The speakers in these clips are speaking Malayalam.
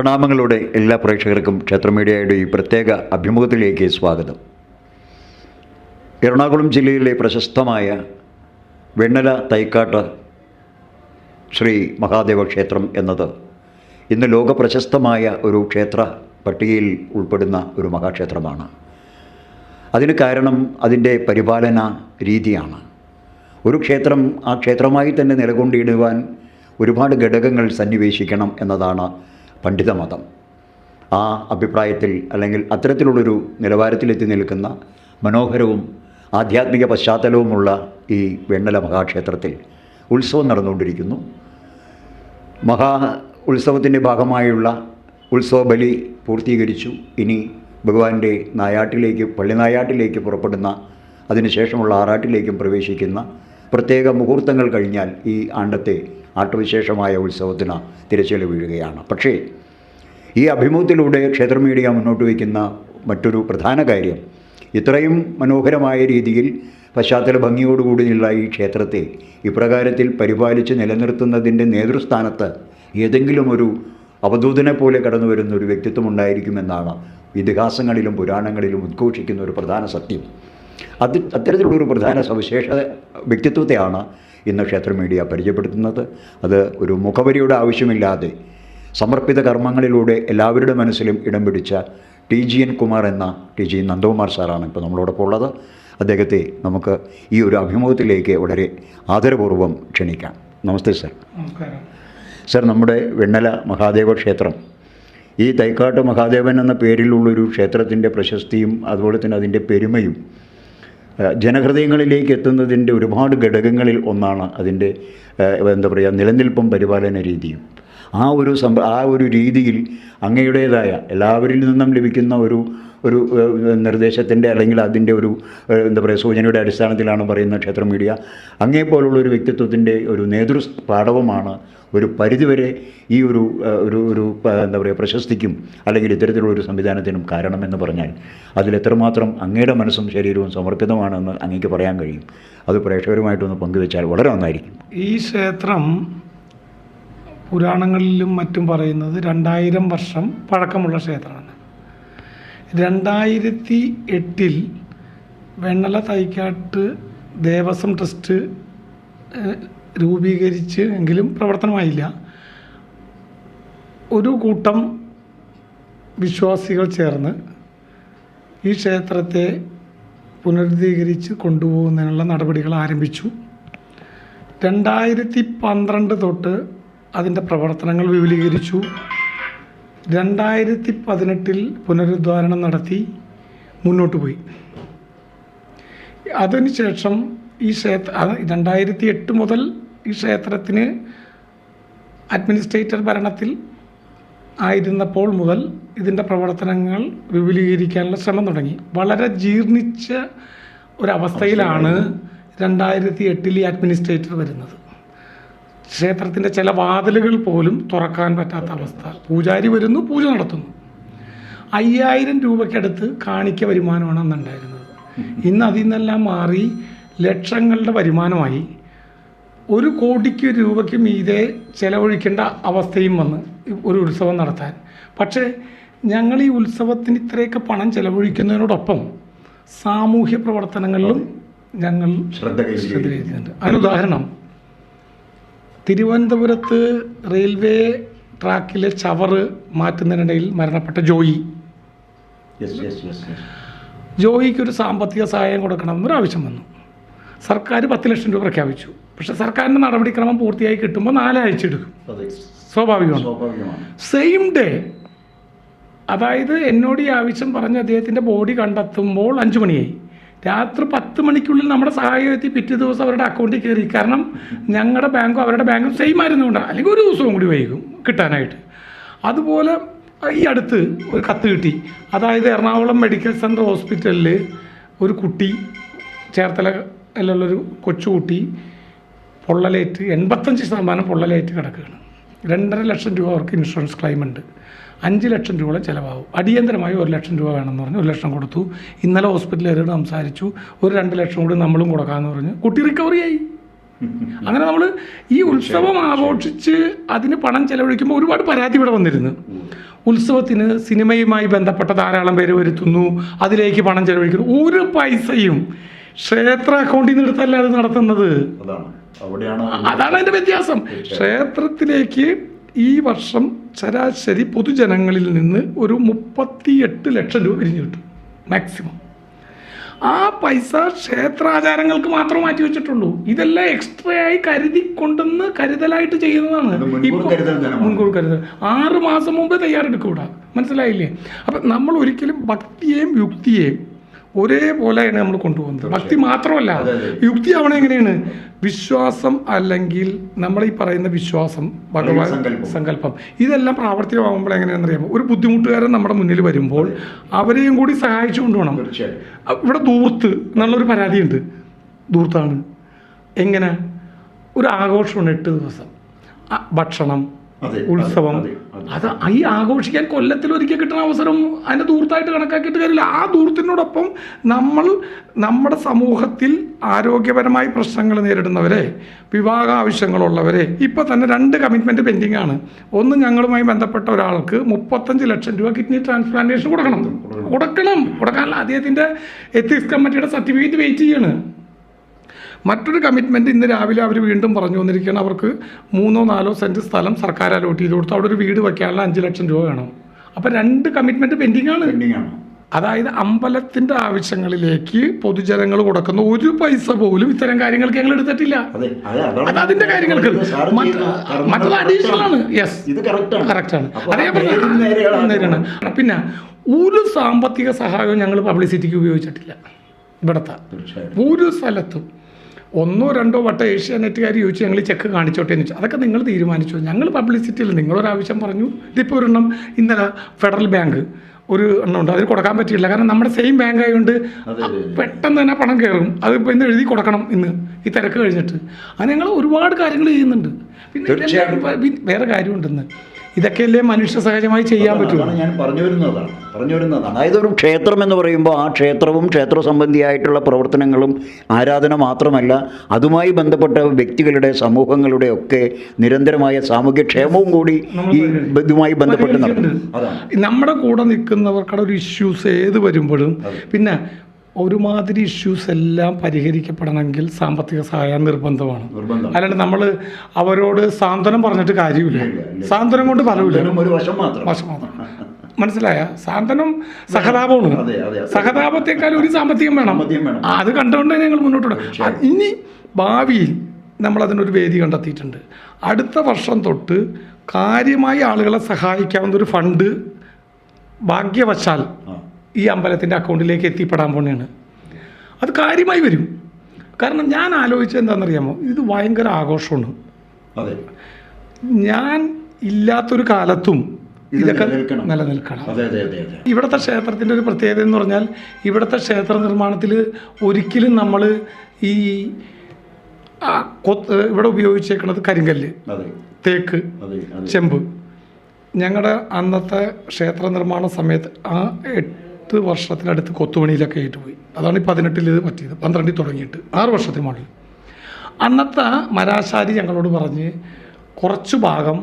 പ്രണാമങ്ങളുടെ എല്ലാ പ്രേക്ഷകർക്കും ക്ഷേത്രമീഡിയയുടെ ഈ പ്രത്യേക അഭിമുഖത്തിലേക്ക് സ്വാഗതം. എറണാകുളം ജില്ലയിലെ പ്രശസ്തമായ വെണ്ണല തൈക്കാട്ട് ശ്രീ മഹാദേവ ക്ഷേത്രം എന്നത് ഇന്ന് ലോക പ്രശസ്തമായ ഒരു ക്ഷേത്ര പട്ടികയിൽ ഉൾപ്പെടുന്ന ഒരു മഹാക്ഷേത്രമാണ്. അതിന് കാരണം അതിൻ്റെ പരിപാലന രീതിയാണ്. ഒരു ക്ഷേത്രം ആ ക്ഷേത്രമായി തന്നെ നിലകൊണ്ടിടുവാൻ ഒരുപാട് ഘടകങ്ങൾ സന്നിവേശിക്കണം എന്നതാണ് പണ്ഡിതമതം. ആ അഭിപ്രായത്തിൽ അല്ലെങ്കിൽ അത്തരത്തിലുള്ളൊരു നിലവാരത്തിലെത്തി നിൽക്കുന്ന മനോഹരവും ആധ്യാത്മിക പശ്ചാത്തലവുമുള്ള ഈ വെണ്ണല മഹാക്ഷേത്രത്തിൽ ഉത്സവം നടന്നുകൊണ്ടിരിക്കുന്നു. ഉത്സവത്തിൻ്റെ ഭാഗമായുള്ള ഉത്സവ ബലി പൂർത്തീകരിച്ചു. ഇനി ഭഗവാന്റെ പള്ളിനായാട്ടിലേക്ക് പുറപ്പെടുന്ന അതിനുശേഷമുള്ള ആറാട്ടിലേക്കും പ്രവേശിക്കുന്ന പ്രത്യേക മുഹൂർത്തങ്ങൾ കഴിഞ്ഞാൽ ഈ ആണ്ടത്തെ ആട്ടവിശേഷമായ ഉത്സവത്തിന് തിരശ്ശീല വീഴുകയാണ്. പക്ഷേ ഈ അഭിമുഖത്തിലൂടെ ക്ഷേത്ര മീഡിയ മുന്നോട്ട് വയ്ക്കുന്ന മറ്റൊരു പ്രധാന കാര്യം, ഇത്രയും മനോഹരമായ രീതിയിൽ പശ്ചാത്തല ഭംഗിയോടുകൂടിയുള്ള ഈ ക്ഷേത്രത്തെ ഇപ്രകാരത്തിൽ പരിപാലിച്ച് നിലനിർത്തുന്നതിൻ്റെ നേതൃസ്ഥാനത്ത് ഏതെങ്കിലും ഒരു അവധൂതനെ പോലെ കടന്നു വരുന്ന ഒരു വ്യക്തിത്വം ഉണ്ടായിരിക്കുമെന്നാണ് ഇതിഹാസങ്ങളിലും പുരാണങ്ങളിലും ഉദ്ഘോഷിക്കുന്ന ഒരു പ്രധാന സത്യം. അത്തരത്തിലുള്ളൊരു പ്രധാന വ്യക്തിത്വത്തെയാണ് ഇന്ന് ക്ഷേത്ര മീഡിയ പരിചയപ്പെടുത്തുന്നത്. അത് ഒരു മുഖവരിയുടെ ആവശ്യമില്ലാതെ സമർപ്പിത കർമ്മങ്ങളിലൂടെ എല്ലാവരുടെ മനസ്സിലും ഇടം പിടിച്ച TGN കുമാർ എന്ന TG നന്ദകുമാർ സാറാണ് ഇപ്പോൾ നമ്മളോടൊപ്പം ഉള്ളത്. അദ്ദേഹത്തെ നമുക്ക് ഈ ഒരു അഭിമുഖത്തിലേക്ക് വളരെ ആദരപൂർവ്വം ക്ഷണിക്കാം. നമസ്തേ സർ. സർ, നമ്മുടെ വെണ്ണല മഹാദേവ ക്ഷേത്രം, ഈ തൈക്കാട്ട് മഹാദേവൻ എന്ന പേരിലുള്ളൊരു ക്ഷേത്രത്തിൻ്റെ പ്രശസ്തിയും അതുപോലെ തന്നെ അതിൻ്റെ പെരുമയും ജനഹൃദയങ്ങളിലേക്ക് എത്തുന്നതിൻ്റെ ഒരുപാട് ഘടകങ്ങളിൽ ഒന്നാണ് അതിൻ്റെ നിലനിൽപ്പും പരിപാലന രീതിയും. ആ ഒരു രീതിയിൽ അങ്ങയുടേതായ എല്ലാവരിൽ നിന്നും ലഭിക്കുന്ന ഒരു നിർദ്ദേശത്തിൻ്റെ അല്ലെങ്കിൽ അതിൻ്റെ സൂചനയുടെ അടിസ്ഥാനത്തിലാണ് പറയുന്ന ക്ഷേത്ര മീഡിയ. അങ്ങേപ്പോലുള്ളൊരു വ്യക്തിത്വത്തിൻ്റെ ഒരു നേതൃപാഠവുമാണ് ഒരു പരിധിവരെ ഈ ഒരു പ്രശസ്തിക്കും അല്ലെങ്കിൽ ഇത്തരത്തിലുള്ളൊരു സംവിധാനത്തിനും കാരണമെന്ന് പറഞ്ഞാൽ അതിലെത്രമാത്രം അങ്ങയുടെ മനസ്സും ശരീരവും സമർപ്പിതമാണെന്ന് അങ്ങേക്ക് പറയാൻ കഴിയും. അത് പ്രേക്ഷകരുമായിട്ടൊന്ന് പങ്കുവെച്ചാൽ വളരെ നന്നായിരിക്കും. ഈ ക്ഷേത്രം പുരാണങ്ങളിലും മറ്റും പറയുന്നത് 2000 വർഷം പഴക്കമുള്ള ക്ഷേത്രമാണ്. 2008 വെണ്ണല തൈക്കാട്ട് ദേവസ്വം ട്രസ്റ്റ് രൂപീകരിച്ച് എങ്കിലും പ്രവർത്തനമായില്ല. ഒരു കൂട്ടം വിശ്വാസികൾ ചേർന്ന് ഈ ക്ഷേത്രത്തെ പുനരുദ്ധീകരിച്ച് കൊണ്ടുപോകുന്നതിനുള്ള നടപടികൾ ആരംഭിച്ചു. 2012 തൊട്ട് അതിൻ്റെ പ്രവർത്തനങ്ങൾ വിപുലീകരിച്ചു. 2018 പുനരുദ്ധാരണം നടത്തി മുന്നോട്ട് പോയി. അതിനുശേഷം ഈ 2008 മുതൽ ഈ ക്ഷേത്രത്തിന് അഡ്മിനിസ്ട്രേറ്റർ ഭരണത്തിൽ ആയിരുന്നപ്പോൾ മുതൽ ഇതിൻ്റെ പ്രവർത്തനങ്ങൾ വിപുലീകരിക്കാനുള്ള ശ്രമം തുടങ്ങി. വളരെ ജീർണിച്ച ഒരവസ്ഥയിലാണ് 2008 ഈ അഡ്മിനിസ്ട്രേറ്റർ വരുന്നത്. ക്ഷേത്രത്തിൻ്റെ ചില വാതിലുകൾ പോലും തുറക്കാൻ പറ്റാത്ത അവസ്ഥ. പൂജാരി വരുന്നു, പൂജ നടത്തുന്നു. 5000 രൂപയ്ക്കടുത്ത് കാണിക്ക വരുമാനമാണ് അന്നുണ്ടായിരുന്നത്. ഇന്ന് അതിൽ നിന്നെല്ലാം മാറി ലക്ഷങ്ങളുടെ വരുമാനമായി. 1 കോടി രൂപയ്ക്ക് മീതെ ചിലവഴിക്കേണ്ട അവസ്ഥയും വന്ന് ഒരു ഉത്സവം നടത്താൻ. പക്ഷേ ഞങ്ങൾ ഈ ഉത്സവത്തിന് ഇത്രയൊക്കെ പണം ചിലവഴിക്കുന്നതിനോടൊപ്പം സാമൂഹ്യ പ്രവർത്തനങ്ങളിലും ഞങ്ങൾ ശ്രദ്ധ കേന്ദ്രീകരിക്കുന്നുണ്ട്. അതിനുദാഹരണം, തിരുവനന്തപുരത്ത് റെയിൽവേ ട്രാക്കിലെ ചവറ് മാറ്റുന്നതിനിടയിൽ മരണപ്പെട്ട ജോയിക്കൊരു സാമ്പത്തിക സഹായം കൊടുക്കണമെന്നൊരു ആവശ്യം വന്നു. സർക്കാർ 10 ലക്ഷം രൂപ പ്രഖ്യാപിച്ചു. പക്ഷേ സർക്കാരിൻ്റെ നടപടിക്രമം പൂർത്തിയായി കിട്ടുമ്പോൾ 4 ആഴ്ച എടുക്കും. സ്വാഭാവികമാണ്. സെയിം ഡേ, അതായത് എന്നോട് ഈ ആവശ്യം പറഞ്ഞ് അദ്ദേഹത്തിൻ്റെ ബോഡി കണ്ടെത്തുമ്പോൾ 5 മണിയായി. രാത്രി 10 മണിക്കുള്ളിൽ നമ്മുടെ സഹായം എത്തി പിറ്റേ ദിവസം അവരുടെ അക്കൗണ്ടിൽ കയറി. കാരണം ഞങ്ങളുടെ ബാങ്കും അവരുടെ ബാങ്കും സെയിം ആയിരുന്നുകൊണ്ടാണ്. അല്ലെങ്കിൽ ഒരു ദിവസവും കൂടി വൈകും കിട്ടാനായിട്ട്. അതുപോലെ ഈ അടുത്ത് ഒരു കത്ത് കിട്ടി. അതായത് എറണാകുളം മെഡിക്കൽ സെൻ്റർ ഹോസ്പിറ്റലിൽ ഒരു കുട്ടി, ചേർത്തലയിലുള്ളൊരു കൊച്ചുകുട്ടി പൊള്ളലേറ്റ് 85% പൊള്ളലേറ്റ് കിടക്കുകയാണ്. 2.5 ലക്ഷം രൂപ അവർക്ക് ഇൻഷുറൻസ് ക്ലെയിം ഉണ്ട്. 5 ലക്ഷം രൂപ ചിലവാകും. അടിയന്തരമായി 1 ലക്ഷം രൂപ വേണമെന്ന് പറഞ്ഞ് 1 ലക്ഷം കൊടുത്തു. ഇന്നലെ ഹോസ്പിറ്റലുകാരോട് സംസാരിച്ചു, ഒരു 2 ലക്ഷം കൂടി നമ്മളും കൊടുക്കാമെന്ന് പറഞ്ഞ് കുട്ടി റിക്കവറിയായി. അങ്ങനെ നമ്മൾ ഈ ഉത്സവം ആഘോഷിച്ച് അതിന് പണം ചെലവഴിക്കുമ്പോൾ ഒരുപാട് പരാതി ഇവിടെ വന്നിരുന്നു. ഉത്സവത്തിന് സിനിമയുമായി ബന്ധപ്പെട്ട ധാരാളം പേര് വരുത്തുന്നു, അതിലേക്ക് പണം ചെലവഴിക്കുന്നു. ഒരു പൈസയും ക്ഷേത്ര അക്കൗണ്ടിൽ നിന്ന് എടുത്തല്ല അത് നടത്തുന്നത്. അതാണ് അതിൻ്റെ വ്യത്യാസം. ക്ഷേത്രത്തിലേക്ക് ഈ വർഷം ശരാശരി പൊതുജനങ്ങളിൽ നിന്ന് ഒരു 38 ലക്ഷം രൂപ പിരിഞ്ഞു കിട്ടും മാക്സിമം. ആ പൈസ ക്ഷേത്രാചാരങ്ങൾക്ക് മാത്രം മാറ്റി വെച്ചിട്ടുള്ളൂ. ഇതെല്ലാം എക്സ്ട്രാ ആയി കരുതലായിട്ട് ചെയ്യുന്നതാണ്. മുൻകൂർ കരുതൽ 6 മാസം മുമ്പ് തയ്യാറെടുക്കൂടാ. മനസ്സിലായില്ലേ? അപ്പം നമ്മൾ ഒരിക്കലും ഭക്തിയെയും യുക്തിയെയും ഒരേപോലെയാണ് നമ്മൾ കൊണ്ടുപോകുന്നത്. ഭക്തി മാത്രമല്ല, യുക്തി ആവണ എങ്ങനെയാണ്? വിശ്വാസം അല്ലെങ്കിൽ നമ്മൾ ഈ പറയുന്ന വിശ്വാസം, ഭഗവാൻ സങ്കല്പം, ഇതെല്ലാം പ്രാവർത്തികമാകുമ്പോൾ എങ്ങനെയാണെന്ന് അറിയാമോ? ഒരു ബുദ്ധിമുട്ടുകാരൻ നമ്മുടെ മുന്നിൽ വരുമ്പോൾ അവരെയും കൂടി സഹായിച്ചു കൊണ്ടുപോകണം. ഇവിടെ ധൂർത്ത് എന്നുള്ളൊരു പരാതിയുണ്ട്. ധൂർത്താണ് എങ്ങനെ? ഒരു ആഘോഷമാണ് 8 ദിവസം, ഭക്ഷണം, ഉത്സവം. അത് ഈ ആഘോഷിക്കാൻ കൊല്ലത്തിലൊരിക്കൽ കിട്ടുന്ന അവസരം അതിൻ്റെ ധൂർത്തായിട്ട് കണക്കാക്കിയിട്ട് കാര്യമില്ല. ആ ധൂർത്തിനോടൊപ്പം നമ്മൾ നമ്മുടെ സമൂഹത്തിൽ ആരോഗ്യപരമായി പ്രശ്നങ്ങൾ നേരിടുന്നവരെ, വിവാഹ ആവശ്യങ്ങളുള്ളവരെ, ഇപ്പോൾ തന്നെ 2 കമ്മിറ്റ്മെൻറ്റ് പെൻഡിങ് ആണ്. ഒന്ന്, ഞങ്ങളുമായി ബന്ധപ്പെട്ട ഒരാൾക്ക് 35 ലക്ഷം രൂപ കിഡ്നി ട്രാൻസ്പ്ലാന്റേഷൻ കൊടുക്കാനുള്ള അദ്ദേഹത്തിൻ്റെ എത്തിക്സ് കമ്മിറ്റിയുടെ സർട്ടിഫിക്കറ്റ് വെയിറ്റ് ചെയ്യാണ്. മറ്റൊരു കമ്മിറ്റ്മെൻറ്റ് ഇന്ന് രാവിലെ അവർ വീണ്ടും പറഞ്ഞു വന്നിരിക്കുകയാണ്. അവർക്ക് 3-4 സെൻറ്റ് സ്ഥലം സർക്കാർ അലോട്ട് ചെയ്ത് കൊടുത്തു. അവിടെ ഒരു വീട് വയ്ക്കാനുള്ള 5 ലക്ഷം രൂപ വേണം. അപ്പോൾ 2 കമ്മിറ്റ്മെൻറ്റ് പെൻഡിങ് ആണ്. അതായത് അമ്പലത്തിൻ്റെ ആവശ്യങ്ങളിലേക്ക് പൊതുജനങ്ങൾ കൊടുക്കുന്ന ഒരു പൈസ പോലും ഇത്തരം കാര്യങ്ങൾക്ക് ഞങ്ങൾ എടുത്തിട്ടില്ല. അത് അതിൻ്റെ കാര്യങ്ങൾക്ക് മറ്റത് അഡീഷണൽ ആണ്. യെസ്, കറക്റ്റാണ്. അതേപോലെ പിന്നെ ഒരു സാമ്പത്തിക സഹായവും ഞങ്ങൾ പബ്ലിസിറ്റിക്ക് ഉപയോഗിച്ചിട്ടില്ല. ഇവിടുത്തെ ഒരു സ്ഥലത്തും 1-2 വട്ടം ഏഷ്യാനെറ്റുകാർ ചോദിച്ചു ഞങ്ങൾ ചെക്ക് കാണിച്ചോട്ടെ എന്ന് വെച്ചാൽ അതൊക്കെ നിങ്ങൾ തീരുമാനിച്ചു. ഞങ്ങൾ പബ്ലിസിറ്റിയിൽ നിങ്ങളൊരാവശ്യം പറഞ്ഞു. ഇതിപ്പോൾ ഒരെണ്ണം ഇന്നലെ ഫെഡറൽ ബാങ്ക് ഒരു എണ്ണം ഉണ്ട്, അതിന് കൊടുക്കാൻ പറ്റിയില്ല. കാരണം നമ്മുടെ സെയിം ബാങ്ക് ആയതുകൊണ്ട് പെട്ടെന്ന് തന്നെ പണം കയറും. അതിപ്പോൾ ഇന്ന് എഴുതി കൊടുക്കണം ഇന്ന് ഈ തിരക്ക് കഴിഞ്ഞിട്ട്. അത് ഞങ്ങൾ ഒരുപാട് കാര്യങ്ങൾ ചെയ്യുന്നുണ്ട്. പിന്നെ വേറെ കാര്യമുണ്ടെന്ന്, ഇതൊക്കെയല്ലേ മനുഷ്യ സഹജമായി ചെയ്യാൻ പറ്റും. ഞാൻ പറഞ്ഞു വരുന്നതാണ്. അതായത് ഒരു ക്ഷേത്രം എന്ന് പറയുമ്പോൾ ആ ക്ഷേത്രവും ക്ഷേത്ര സംബന്ധിയായിട്ടുള്ള പ്രവർത്തനങ്ങളും ആരാധന മാത്രമല്ല, അതുമായി ബന്ധപ്പെട്ട വ്യക്തികളുടെ, സമൂഹങ്ങളുടെ ഒക്കെ നിരന്തരമായ സാമൂഹ്യക്ഷേമവും കൂടി ഈ ഇതുമായി ബന്ധപ്പെട്ട് നടക്കുന്നു. നമ്മുടെ കൂടെ നിൽക്കുന്നവർക്കുടെ ഒരു ഇഷ്യൂസ് ഏത് വരുമ്പോഴും പിന്നെ ഒരുമാതിരി ഇഷ്യൂസ് എല്ലാം പരിഹരിക്കപ്പെടണമെങ്കിൽ സാമ്പത്തിക സഹായം നിർബന്ധമാണ്. അല്ലാണ്ട് നമ്മൾ അവരോട് സാന്ത്വനം പറഞ്ഞിട്ട് കാര്യമില്ല. സാന്ത്വനം കൊണ്ട് ഫലമില്ല, വശം മാത്രം. മനസ്സിലായ? സാന്ത്വനം സഹതാപമാണ്. സഹതാപത്തെക്കാൾ ഒരു സാമ്പത്തികം വേണം. അത് കണ്ടുകൊണ്ട് ഞങ്ങൾ മുന്നോട്ട് വിടാം. ഇനി ഭാവിയിൽ നമ്മളതിനൊരു വേദി കണ്ടെത്തിയിട്ടുണ്ട്. അടുത്ത വർഷം തൊട്ട് കാര്യമായി ആളുകളെ സഹായിക്കാവുന്ന ഒരു ഫണ്ട് ഭാഗ്യവശാൽ ഈ അമ്പലത്തിൻ്റെ അക്കൗണ്ടിലേക്ക് എത്തിപ്പെടാൻ പോണെയാണ്. അത് കാര്യമായി വരും. കാരണം ഞാൻ ആലോചിച്ചത് എന്താണെന്നറിയാമോ? ഇത് ഭയങ്കര ആഘോഷമാണ്. ഞാൻ ഇല്ലാത്തൊരു കാലത്തും ഇതൊക്കെ നിലനിൽക്കണം. ഇവിടുത്തെ ക്ഷേത്രത്തിൻ്റെ ഒരു പ്രത്യേകത എന്ന് പറഞ്ഞാൽ, ഇവിടുത്തെ ക്ഷേത്ര നിർമ്മാണത്തിൽ ഒരിക്കലും നമ്മൾ ഈ ഇവിടെ ഉപയോഗിച്ചേക്കുന്നത് കരിങ്കല്ല്, തേക്ക്, ചെമ്പ്. ഞങ്ങളുടെ അന്നത്തെ ക്ഷേത്ര നിർമ്മാണ സമയത്ത് ആ 8 വർഷത്തിനടുത്ത് കൊത്തുപണിയിലൊക്കെ ആയിട്ട് പോയി. അതാണ് ഈ 18-ൽ ഇത് പറ്റിയത്. 12-ൽ തുടങ്ങിയിട്ട് 6 വർഷത്തിന് മുകളിൽ. അന്നത്തെ മരാശാരി ഞങ്ങളോട് പറഞ്ഞ് കുറച്ച് ഭാഗം,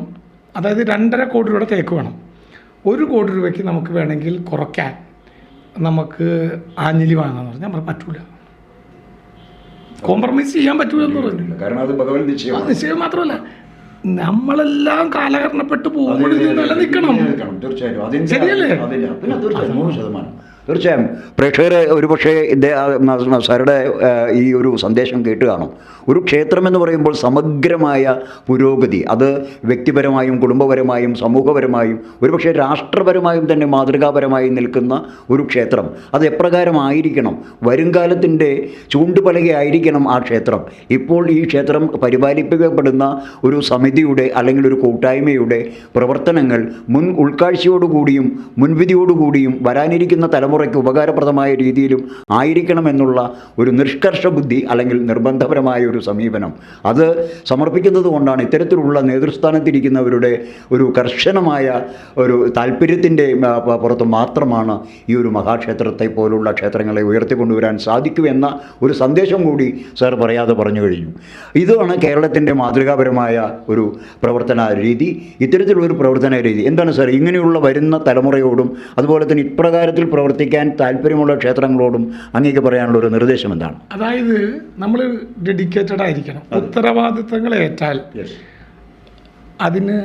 അതായത് 2.5 കോടി രൂപയുടെ തേക്ക് വേണം, 1 കോടി രൂപയ്ക്ക് നമുക്ക് വേണമെങ്കിൽ കുറയ്ക്കാൻ നമുക്ക് ആഞ്ഞിലി വാങ്ങാമെന്ന് പറഞ്ഞു. ഞാൻ പറ്റൂല, കോംപ്രമൈസ് ചെയ്യാൻ പറ്റൂല എന്ന് പറഞ്ഞു. കാരണം അത് ഭഗവത് നിശ്ചയം മാത്രമല്ല, നമ്മളെല്ലാം കാലഹരണപ്പെട്ട് പോകുമ്പോൾ നിലനിൽക്കണം. ശരിയല്ലേ? തീർച്ചയായും പ്രേക്ഷകർ ഒരുപക്ഷെ സാറുടെ ഈ ഒരു സന്ദേശം കേട്ട് കാണും. ഒരു ക്ഷേത്രം എന്ന് പറയുമ്പോൾ സമഗ്രമായ പുരോഗതി, അത് വ്യക്തിപരമായും കുടുംബപരമായും സമൂഹപരമായും ഒരുപക്ഷെ രാഷ്ട്രപരമായും തന്നെ മാതൃകാപരമായി നിൽക്കുന്ന ഒരു ക്ഷേത്രം, അത് എപ്രകാരമായിരിക്കണം, വരുംകാലത്തിൻ്റെ ചൂണ്ടുപലകയായിരിക്കണം ആ ക്ഷേത്രം. ഇപ്പോൾ ഈ ക്ഷേത്രം പരിപാലിക്കപ്പെടുന്ന ഒരു സമിതിയുടെ അല്ലെങ്കിൽ ഒരു കൂട്ടായ്മയുടെ പ്രവർത്തനങ്ങൾ മുൻ ഉൾക്കാഴ്ചയോടുകൂടിയും മുൻവിധിയോടുകൂടിയും വരാനിരിക്കുന്ന തലമുറ തലമുറയ്ക്ക് ഉപകാരപ്രദമായ രീതിയിലും ആയിരിക്കണമെന്നുള്ള ഒരു നിഷ്കർഷ ബുദ്ധി അല്ലെങ്കിൽ നിർബന്ധപരമായ ഒരു സമീപനം അത് സമർപ്പിക്കുന്നത് കൊണ്ടാണ് ഇത്തരത്തിലുള്ള നേതൃസ്ഥാനത്തിരിക്കുന്നവരുടെ ഒരു കർശനമായ ഒരു താല്പര്യത്തിൻ്റെ പുറത്ത് മാത്രമാണ് ഈ ഒരു മഹാക്ഷേത്രത്തെ പോലുള്ള ക്ഷേത്രങ്ങളെ ഉയർത്തിക്കൊണ്ടുവരാൻ സാധിക്കൂ എന്ന ഒരു സന്ദേശം കൂടി സാർ പറയാതെ പറഞ്ഞു കഴിഞ്ഞു. ഇതാണ് കേരളത്തിൻ്റെ മാതൃകാപരമായ ഒരു പ്രവർത്തന രീതി. ഇത്തരത്തിലുള്ളൊരു പ്രവർത്തന രീതി എന്താണ് സാർ ഇങ്ങനെയുള്ള വരുന്ന തലമുറയോടും അതുപോലെ തന്നെ ഇപ്രകാരത്തിൽ പ്രവർത്തിക്കാൻ താല്പര്യമുള്ള ക്ഷേത്രങ്ങളോടും അങ്ങേക്ക് പറയാനുള്ള ഒരു നിർദ്ദേശം എന്താണ്? അതായത് നമ്മൾ ഡെഡിക്കേറ്റഡ് ആയിരിക്കണം. ഉത്തരവാദിത്തങ്ങൾ ഏറ്റാൽ അതിന്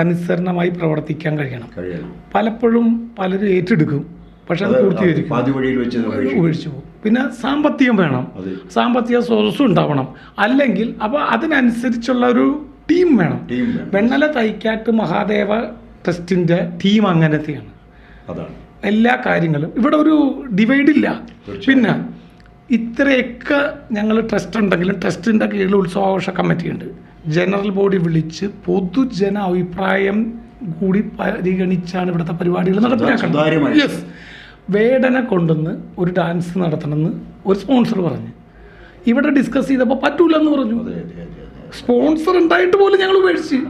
അനുസരണമായി പ്രവർത്തിക്കാൻ കഴിയണം. പലപ്പോഴും പലരും ഏറ്റെടുക്കും, പക്ഷെ അത് പൂർത്തീകരിക്കും, ഉപേക്ഷിച്ചു പോകും. പിന്നെ സാമ്പത്തികം വേണം, സാമ്പത്തിക സ്രോതസ്സും ഉണ്ടാവണം. അല്ലെങ്കിൽ അപ്പോൾ അതിനനുസരിച്ചുള്ള ഒരു ടീം വേണം. വെണ്ണല തൈക്കാട്ട് മഹാദേവ ട്രസ്റ്റിൻ്റെ ടീം അങ്ങനത്തെയാണ്. എല്ലാ കാര്യങ്ങളും ഇവിടെ ഒരു ഡിവൈഡില്ല. പിന്നെ ഇത്രയൊക്കെ ഞങ്ങൾ ട്രസ്റ്റ് ഉണ്ടെങ്കിലും ട്രസ്റ്റിൻ്റെ കീഴിൽ ഉത്സവാഘോഷ കമ്മിറ്റിയുണ്ട്. ജനറൽ ബോഡി വിളിച്ച് പൊതുജന അഭിപ്രായം കൂടി പരിഗണിച്ചാണ് ഇവിടുത്തെ പരിപാടികൾ നടപ്പിലാക്കുന്നത്. യെസ്, വേടനെ കൊണ്ടുവന്ന് ഒരു ഡാൻസ് നടത്തണമെന്ന് ഒരു സ്പോൺസർ പറഞ്ഞു. ഇവിടെ ഡിസ്കസ് ചെയ്തപ്പോൾ പറ്റൂലെന്ന് പറഞ്ഞു. സ്പോൺസർ ഉണ്ടായിട്ട് പോലും ഞങ്ങൾ ഉപേക്ഷിച്ച്.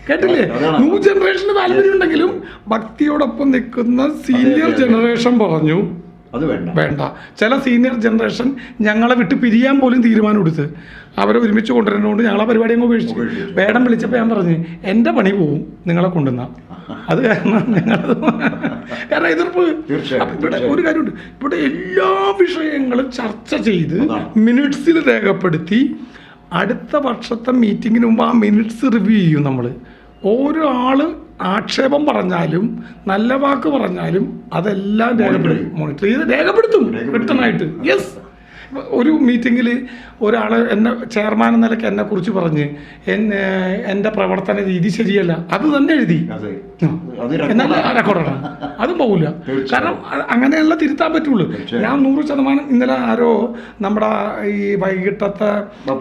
കേട്ടില്ലേ? ന്യൂ ജനറേഷന് താല്പര്യം ഉണ്ടെങ്കിലും ഭക്തിയോടൊപ്പം നിൽക്കുന്ന സീനിയർ ജനറേഷൻ പറഞ്ഞു അത് വേണ്ട. ചില സീനിയർ ജനറേഷൻ ഞങ്ങളെ വിട്ട് പിരിയാൻ പോലും തീരുമാനം എടുത്ത് അവരെ ഒരുമിച്ച് കൊണ്ടുവരുന്നതുകൊണ്ട് ഞങ്ങളെ പരിപാടി അങ്ങ് ഉപേക്ഷിച്ചു. വേടം വിളിച്ചപ്പോൾ ഞാൻ പറഞ്ഞു എൻ്റെ പണി പോവും നിങ്ങളെ കൊണ്ടുവന്ന. അത് കാരണം ഞങ്ങളത് കാരണം എതിർപ്പ്. ഇവിടെ ഒരു കാര്യമുണ്ട്, ഇവിടെ എല്ലാ വിഷയങ്ങളും ചർച്ച ചെയ്ത് മിനിറ്റ്സിൽ രേഖപ്പെടുത്തി അടുത്ത വർഷത്തെ മീറ്റിങ്ങിന് മുമ്പ് ആ മിനിറ്റ്സ് റിവ്യൂ ചെയ്യും. നമ്മൾ ഓരോ ആൾ ആക്ഷേപം പറഞ്ഞാലും നല്ല വാക്ക് പറഞ്ഞാലും അതെല്ലാം മോണിറ്റർ ചെയ്ത് രേഖപ്പെടുത്തും റിട്ടണായിട്ട്. യെസ്, ഒരു മീറ്റിങ്ങിൽ ഒരാൾ എന്നെ ചെയർമാൻ എന്ന നിലയ്ക്ക് എന്നെക്കുറിച്ച് പറഞ്ഞ് എൻ്റെ പ്രവർത്തന രീതി ശരിയല്ല, അത് തന്നെ എഴുതി എന്നാൽ റെക്കോർഡാണ്. അതും പോകില്ല, കാരണം അങ്ങനെയുള്ള തിരുത്താൻ പറ്റുള്ളൂ. ഞാൻ 100% ഇന്നലെ ആരോ നമ്മുടെ ഈ വൈകിട്ടത്തെ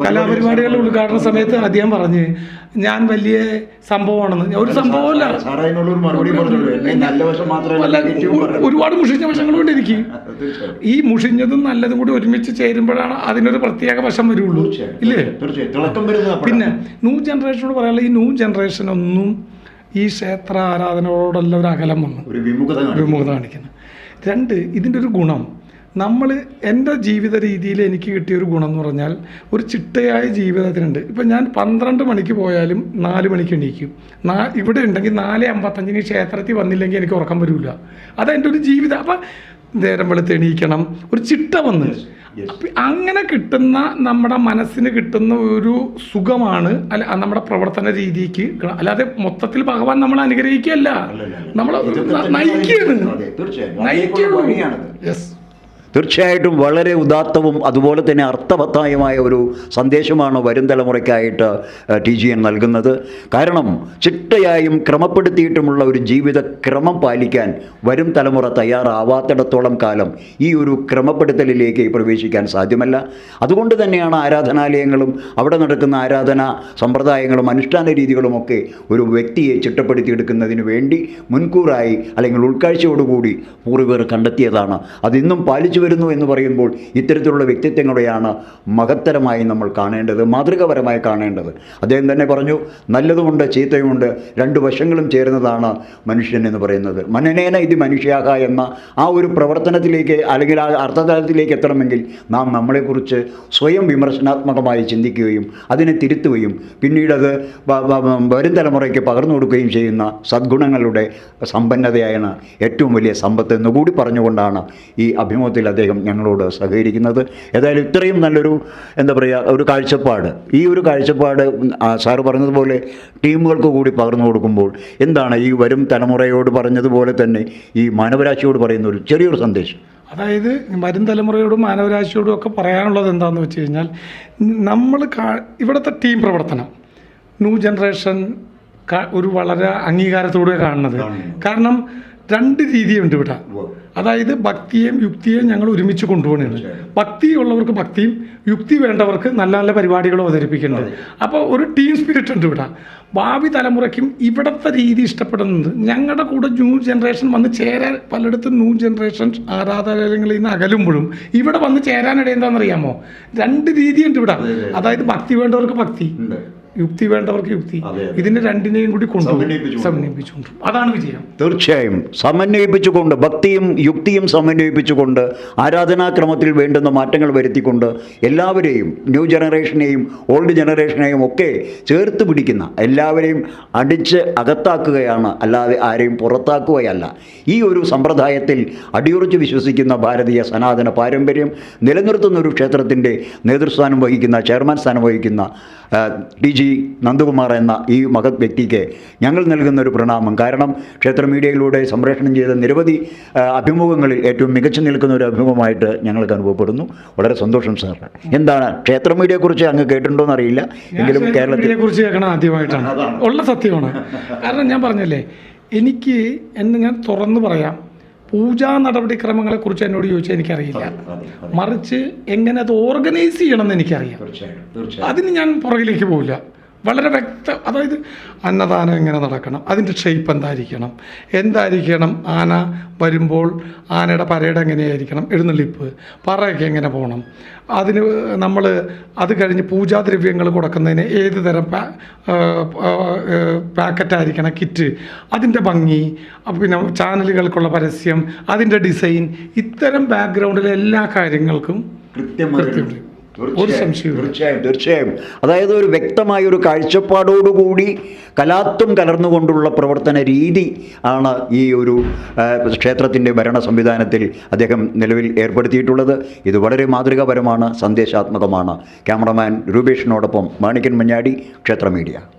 കലാപരിപാടികളുടെ ഉദ്ഘാടന സമയത്ത് അദ്ദേഹം പറഞ്ഞ് ഞാൻ വലിയ സംഭവമാണെന്ന്. ഒരു സംഭവമല്ല, ഒരുപാട് മുഷിഞ്ഞ വശങ്ങളും ഉണ്ട് എനിക്ക്. ഈ മുഷിഞ്ഞതും നല്ലതും കൂടി ഒരുമിച്ച് ചേരുമ്പോഴാണ് അതിനൊരു പ്രത്യേക വശം വരുള്ളൂ, ഇല്ലേ? പിന്നെ ന്യൂ ജനറേഷനോട് പറയാനുള്ള ഈ ന്യൂ ജനറേഷനൊന്നും ഈ ക്ഷേത്ര ആരാധനയോടുള്ള ഒരു അകലം വന്നു വിമുഖത കാണിക്കുന്നത്. 2, ഇതിൻ്റെ ഒരു ഗുണം നമ്മൾ എൻ്റെ ജീവിത രീതിയിൽ എനിക്ക് കിട്ടിയൊരു ഗുണം എന്ന് പറഞ്ഞാൽ ഒരു ചിട്ടയായ ജീവിതത്തിനുണ്ട്. ഇപ്പം ഞാൻ 12 മണിക്ക് പോയാലും 4 മണിക്ക് എണീക്കും. ഇവിടെ ഉണ്ടെങ്കിൽ 4:55 ക്ഷേത്രത്തിൽ വന്നില്ലെങ്കിൽ എനിക്ക് ഉറക്കം വരില്ല. അതെൻ്റെ ഒരു ജീവിതം. അപ്പം നേരം വെളുത്ത് എണീക്കണം, ഒരു ചിട്ട വന്ന് അങ്ങനെ കിട്ടുന്ന നമ്മുടെ മനസ്സിന് കിട്ടുന്ന ഒരു സുഖമാണ് നമ്മുടെ പ്രവർത്തന രീതിക്ക്. അല്ലാതെ മൊത്തത്തിൽ ഭഗവാൻ നമ്മളെ അനുഗ്രഹിക്കുകയല്ല, നമ്മളെ നയിക്കുകയാണ്. യെസ്, തീർച്ചയായിട്ടും വളരെ ഉദാത്തവും അതുപോലെ തന്നെ അർത്ഥവത്തായുമായ ഒരു സന്ദേശമാണ് വരും തലമുറയ്ക്കായിട്ട് TGN നൽകുന്നത്. കാരണം ചിട്ടയായും ക്രമപ്പെടുത്തിയിട്ടുമുള്ള ഒരു ജീവിത ക്രമം പാലിക്കാൻ വരും തലമുറ തയ്യാറാവാത്തിടത്തോളം കാലം ഈ ഒരു ക്രമപ്പെടുത്തലിലേക്ക് പ്രവേശിക്കാൻ സാധ്യമല്ല. അതുകൊണ്ട് തന്നെയാണ് ആരാധനാലയങ്ങളും അവിടെ നടക്കുന്ന ആരാധനാ സമ്പ്രദായങ്ങളും അനുഷ്ഠാന രീതികളുമൊക്കെ ഒരു വ്യക്തിയെ ചിട്ടപ്പെടുത്തിയെടുക്കുന്നതിന് വേണ്ടി മുൻകൂറായി അല്ലെങ്കിൽ ഉൾക്കാഴ്ചയോടുകൂടി പൂർവ്വികർ കണ്ടെത്തിയതാണ്. അതിന്നും പാലിച്ചു വരുന്നു എന്ന് പറയുമ്പോൾ ഇത്തരത്തിലുള്ള വ്യക്തിത്വങ്ങളെയാണ് മഹത്തരമായി നമ്മൾ കാണേണ്ടത്, മാതൃകാപരമായി കാണേണ്ടത്. അദ്ദേഹം തന്നെ പറഞ്ഞു, നല്ലതുമുണ്ട് ചീത്തയുമുണ്ട്, 2 വശങ്ങളും ചേരുന്നതാണ് മനുഷ്യൻ എന്ന് പറയുന്നത്. മനനേന ഇത് മനുഷ്യാഹ എന്ന ആ ഒരു പ്രവർത്തനത്തിലേക്ക് അല്ലെങ്കിൽ ആ അർത്ഥതലത്തിലേക്ക് എത്തണമെങ്കിൽ നാം നമ്മളെക്കുറിച്ച് സ്വയം വിമർശനാത്മകമായി ചിന്തിക്കുകയും അതിനെ തിരുത്തുകയും പിന്നീടത് വരും തലമുറയ്ക്ക് പകർന്നു കൊടുക്കുകയും ചെയ്യുന്ന സദ്ഗുണങ്ങളുടെ സമ്പന്നതയാണ് ഏറ്റവും വലിയ സമ്പത്ത് എന്നുകൂടി പറഞ്ഞുകൊണ്ടാണ് ഈ അഭിമുഖത്തിൽ അദ്ദേഹം ഞങ്ങളോട് സഹകരിക്കുന്നത്. ഏതായാലും ഇത്രയും നല്ലൊരു ഒരു കാഴ്ചപ്പാട്, ഈ ഒരു കാഴ്ചപ്പാട് സാറ് പറഞ്ഞതുപോലെ ടീമുകൾക്ക് കൂടി പകർന്നു കൊടുക്കുമ്പോൾ എന്താണ് ഈ വരും തലമുറയോട് പറഞ്ഞതുപോലെ തന്നെ ഈ മാനവരാശിയോട് പറയുന്ന ഒരു ചെറിയൊരു സന്ദേശം? അതായത് വരും തലമുറയോടും മാനവരാശിയോടും ഒക്കെ പറയാനുള്ളത് എന്താണെന്ന് വെച്ച് കഴിഞ്ഞാൽ, നമ്മൾ ഇവിടുത്തെ ടീം പ്രവർത്തനം ന്യൂ ജനറേഷൻ ഒരു വളരെ അംഗീകാരത്തോടെ കാണുന്നത്. കാരണം 2 രീതിയുണ്ട് ഇവിടെ. അതായത് ഭക്തിയെയും യുക്തിയെയും ഞങ്ങൾ ഒരുമിച്ച് കൊണ്ടുപോകണതാണ്. ഭക്തിയുള്ളവർക്ക് ഭക്തിയും യുക്തി വേണ്ടവർക്ക് നല്ല നല്ല പരിപാടികളും അവതരിപ്പിക്കുന്നുണ്ട്. അപ്പോൾ ഒരു ടീം സ്പിരിറ്റ് ഉണ്ട് ഇവിടെ. ഭാവി തലമുറയ്ക്കും ഇവിടുത്തെ രീതി ഇഷ്ടപ്പെടുന്നുണ്ട്. ഞങ്ങളുടെ കൂടെ ന്യൂ ജനറേഷൻ വന്ന് ചേരാൻ പലയിടത്തും ന്യൂ ജനറേഷൻ ആരാധനാലയങ്ങളിൽ നിന്ന് അകലുമ്പോഴും ഇവിടെ വന്ന് ചേരാനിട എന്താണെന്നറിയാമോ? 2 രീതിയുണ്ട് ഇവിടെ. അതായത് ഭക്തി വേണ്ടവർക്ക് ഭക്തി, യുക്തി വേണ്ടവർക്ക് യുക്തി. ഇതിനെ രണ്ടിനെയും കൂടി സമന്വയിപ്പിച്ചുകൊണ്ട് അതാണ് വിജയം. തീർച്ചയായും സമന്വയിപ്പിച്ചുകൊണ്ട്, ഭക്തിയും യുക്തിയും സമന്വയിപ്പിച്ചുകൊണ്ട്, ആരാധനാക്രമത്തിൽ വേണ്ടുന്ന മാറ്റങ്ങൾ വരുത്തിക്കൊണ്ട് എല്ലാവരെയും, ന്യൂ ജനറേഷനെയും ഓൾഡ് ജനറേഷനെയും ഒക്കെ ചേർത്ത് പിടിക്കുന്ന, എല്ലാവരെയും അടിച്ച് അകത്താക്കുകയാണ്, അല്ലാതെ ആരെയും പുറത്താക്കുകയല്ല. ഈ ഒരു സമ്പ്രദായത്തിൽ അടിയുറച്ച് വിശ്വസിക്കുന്ന ഭാരതീയ സനാതന പാരമ്പര്യം നിലനിർത്തുന്ന ഒരു ക്ഷേത്രത്തിൻ്റെ നേതൃസ്ഥാനം വഹിക്കുന്ന, ചെയർമാൻ സ്ഥാനം വഹിക്കുന്ന TG നന്ദകുമാർ എന്ന ഈ മഹത് വ്യക്തിക്ക് ഞങ്ങൾ നൽകുന്ന ഒരു പ്രണാമം. കാരണം ക്ഷേത്ര മീഡിയയിലൂടെ സംപ്രേഷണം ചെയ്ത നിരവധി അഭിമുഖങ്ങളിൽ ഏറ്റവും മികച്ചു നിൽക്കുന്ന ഒരു അഭിമുഖമായിട്ട് ഞങ്ങൾക്ക് അനുഭവപ്പെടുന്നു. വളരെ സന്തോഷം സാർ. എന്താണ് ക്ഷേത്ര മീഡിയയെക്കുറിച്ച് അങ്ങ് കേട്ടിട്ടുണ്ടോ എന്നറിയില്ല, എങ്കിലും കേരളത്തിനെ കുറിച്ച് കേൾക്കണം ആദ്യമായിട്ടാണ്. ഉള്ള സത്യമാണ്. കാരണം ഞാൻ പറഞ്ഞല്ലേ, ഞാൻ തുറന്നു പറയാം, പൂജാ നടപടിക്രമങ്ങളെക്കുറിച്ച് എന്നോട് ചോദിച്ചാൽ എനിക്കറിയില്ല. മറിച്ച് എങ്ങനെ അത് ഓർഗനൈസ് ചെയ്യണമെന്ന് എനിക്കറിയാം. അതിന് ഞാൻ പുറകിലേക്ക് പോവില്ല. വളരെ അതായത് അന്നദാനം എങ്ങനെ നടക്കണം, അതിൻ്റെ ഷേപ്പ് എന്തായിരിക്കണം, ആന വരുമ്പോൾ ആനയുടെ പരേഡ് എങ്ങനെയായിരിക്കണം, എഴുന്നള്ളിപ്പ് പറയൊക്കെ എങ്ങനെ പോകണം, അതിന് നമ്മൾ അത് കഴിഞ്ഞ് പൂജാദ്രവ്യങ്ങൾ കൊടുക്കുന്നതിന് ഏത് തരം പാക്കറ്റായിരിക്കണം, കിറ്റ്, അതിൻ്റെ ഭംഗി, പിന്നെ ചാനലുകൾക്കുള്ള പരസ്യം, അതിൻ്റെ ഡിസൈൻ, ഇത്തരം ബാക്ക്ഗ്രൗണ്ടിലെ എല്ലാ കാര്യങ്ങൾക്കും കൃത്യമുണ്ട്. തീർച്ചയായും അതായത് ഒരു വ്യക്തമായ ഒരു കാഴ്ചപ്പാടോടുകൂടി കലാത്വം കലർന്നുകൊണ്ടുള്ള പ്രവർത്തന രീതി ആണ് ഈ ഒരു ക്ഷേത്രത്തിൻ്റെ ഭരണ സംവിധാനത്തിൽ അദ്ദേഹം നിലവിൽ ഏർപ്പെടുത്തിയിട്ടുള്ളത്. ഇത് വളരെ മാതൃകാപരമാണ്, സന്ദേശാത്മകമാണ്. ക്യാമറമാൻ രൂപേഷിനോടൊപ്പം മാണിക്കൻ മഞ്ഞാടി, ക്ഷേത്ര മീഡിയ.